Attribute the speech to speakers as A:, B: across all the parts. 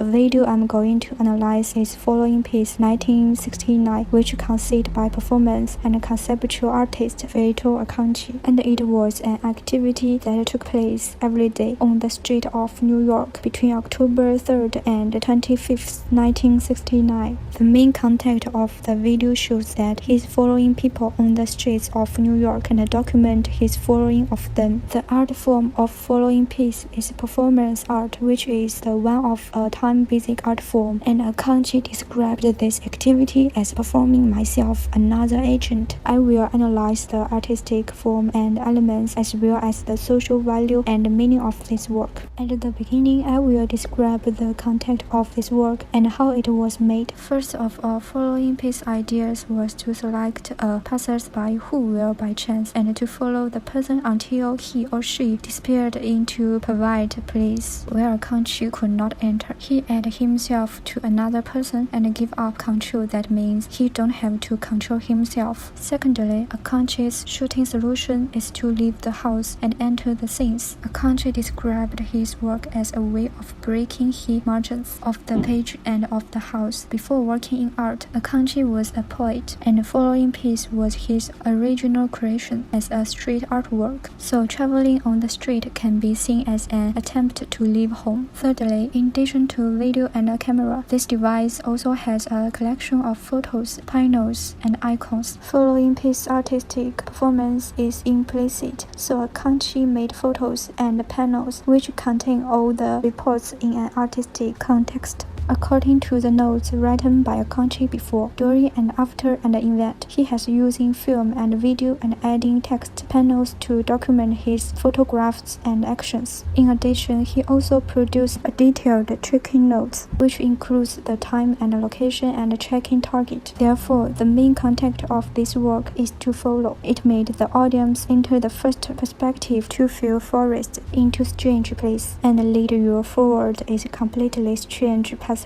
A: The video I'm going to analyze is following piece 1969, which conceived by performance and conceptual artist Vito Acconci, and it was an activity that took place every day on the street of New York between October 3rd and 25th, 1969. The main content of the video shows that he's following people on the streets of New York and document his following of them. The art form of following piece is performance art, which is the one of a time-basic art form, and Acconci described this activity as performing myself, another agent. I will analyze the artistic form and elements as well as the social value and meaning of this work. At the beginning, I will describe the content of this work and how it was made. First of all, following piece ideas was to select a passersby who will by chance and to follow the person until he or she disappeared into private place where Acconci could not enter. He added himself to another person and give up control. That means he don't have to control himself. Secondly, Acconci's shooting solution is to leave the house and enter the scenes. Acconci described his work as a way of breaking the margins of the page and of the house. Before working in art, Acconci was a poet, and the following piece was his original creation as a street artwork. So traveling on the street can be seen as an attempt to leave home. Thirdly, in addition to video and a camera, this device also has a collection of photos, panels, and icons. Following piece artistic performance is implicit, so Acconci made photos and panels which contain all the reports in an artistic context. According to the notes written by Acconci before, during, and after an event, he has using film and video and adding text panels to document his photographs and actions. In addition, he also produced a detailed tracking notes, which includes the time and location and tracking target. Therefore, the main content of this work is to follow. It made the audience enter the first perspective to feel forest into strange place, and lead you forward is completely strange passerby.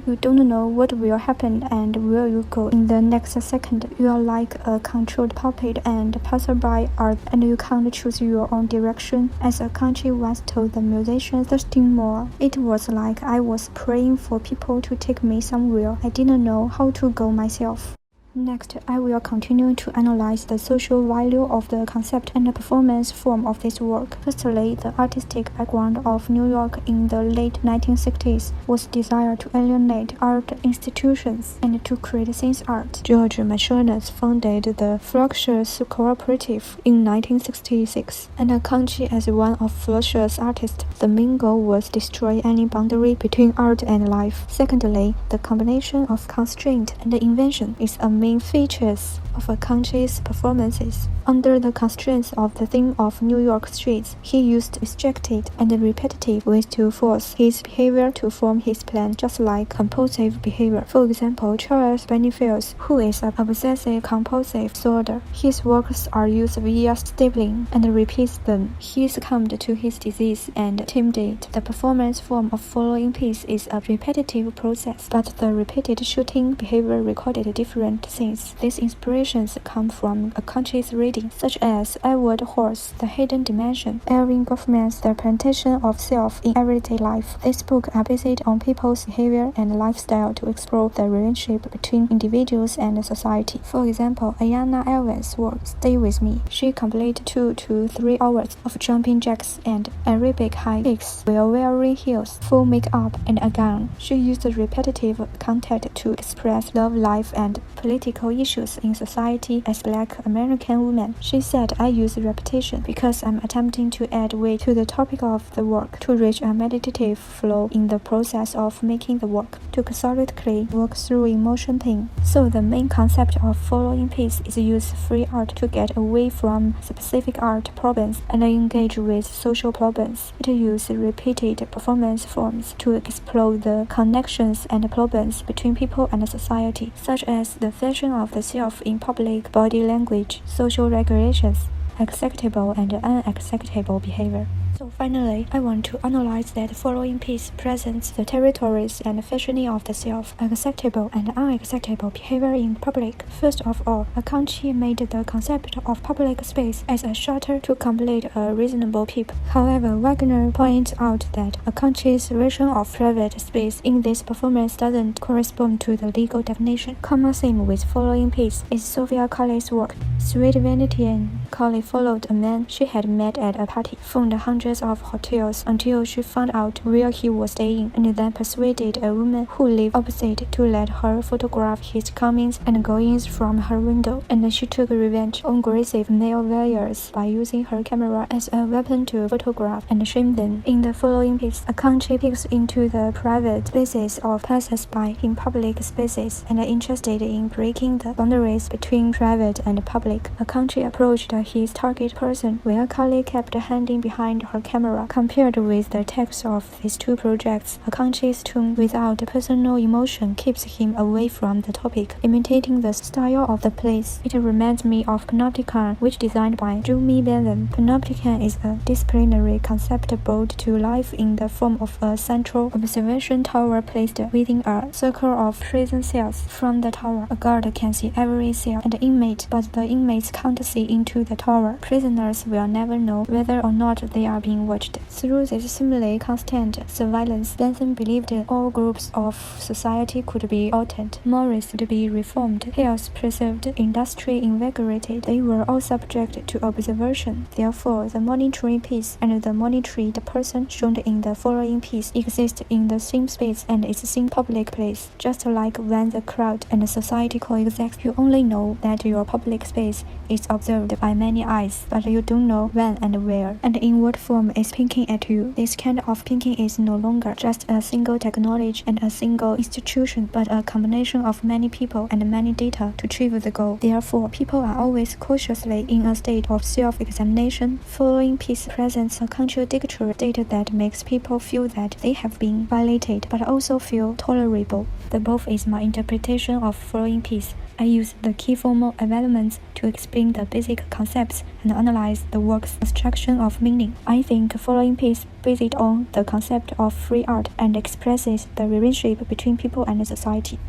A: You don't know what will happen and where you go in the next second. You are like a controlled puppet and passerby are, and you can't choose your own direction. As Acconci once told the musician Thirsting Moore, it was like I was praying for people to take me somewhere. I didn't know how to go myself. Next, I will continue to analyze the social value of the concept and the performance form of this work. Firstly, the artistic background of New York in the late 1960s was desire to alienate art institutions and to create sense art. George Machonas founded the Fluxus Cooperative in 1966, and Acconci as one of Fluxus artists. The main goal was destroy any boundary between art and life. Secondly, the combination of constraint and invention is a main features of Acconci's performances. Under the constraints of the theme of New York streets, he used distracted and repetitive ways to force his behavior to form his plan, just like compulsive behavior. For example, Charles Benifius, who is an obsessive-compulsive disorder, his works are used via stapling and repeats them. He succumbed to his disease and tamed it. The performance form of following piece is a repetitive process, but the repeated shooting behavior recorded different scenes. These inspirations come from Acconci's reading, such as Edward Hall's The Hidden Dimension, Irving Goffman's The Presentation of Self in Everyday Life. These books are based on people's behavior and lifestyle to explore the relationship between individuals and society. For example, Ayana Evans' work, Stay With Me. She completed 2 to 3 hours of jumping jacks and aerobic high kicks while wearing heels, full makeup, and a gown. She used repetitive content to express love life and political issues in society as Black American woman. She said, I use repetition because I'm attempting to add weight to the topic of the work, to reach a meditative flow in the process of making the work, to cathartically work through emotion pain. So the main concept of following piece is use free art to get away from specific art problems and engage with social problems. It uses repeated performance forms to explore the connections and problems between people and society, such as the fashion of the self in public, body language, social regulations, acceptable and unacceptable behavior. So finally, I want to analyze that the following piece presents the territories and functioning of the self, acceptable and unacceptable behavior in public. First of all, Akanchi made the concept of public space as a shutter to complete a reasonable peep. However, Wagner points out that Akanchi's version of private space in this performance doesn't correspond to the legal definition. Common theme with following piece is Sophia Colley's work. Sweet Venetian, Colley followed a man she had met at a party, phoned hundreds of hotels until she found out where he was staying, and then persuaded a woman who lived opposite to let her photograph his comings and goings from her window. And she took revenge on aggressive male valuers by using her camera as a weapon to photograph and shame them. In the following piece, Akanchi peeks into the private spaces of passers-by in public spaces and interested in breaking the boundaries between private and public. Akanchi approached his target person where Colley kept hiding behind her camera. Compared with the text of these two projects, Akanchi's tone without personal emotion keeps him away from the topic, imitating the style of the place. It reminds me of Panopticon, which designed by Jumi Bentham. Panopticon is a disciplinary concept brought to life in the form of a central observation tower placed within a circle of prison cells. From the tower, a guard can see every cell and inmate, but the inmates can't see into the tower. Prisoners will never know whether or not they are being watched. Through this seemingly constant surveillance, Bentham believed all groups of society could be altered, morals would be reformed, health preserved, industry invigorated. They were all subject to observation. Therefore, the monitoring piece and the monitored person shown in the following piece exist in the same space and is the same public place. Just like when the crowd and society coexist, you only know that your public space is observed by many eyes, but you don't know when and where, and in what form it's pinking at you. This kind of pinking is no longer just a single technology and a single institution, but a combination of many people and many data to achieve the goal. Therefore, people are always cautiously in a state of self-examination. Following piece presents a contradictory data that makes people feel that they have been violated, but also feel tolerable. The both is my interpretation of following piece. I use the key formal elements to explain the basic concepts and analyze the work's construction of meaning. I think following piece based on the concept of free art and expresses the relationship between people and society.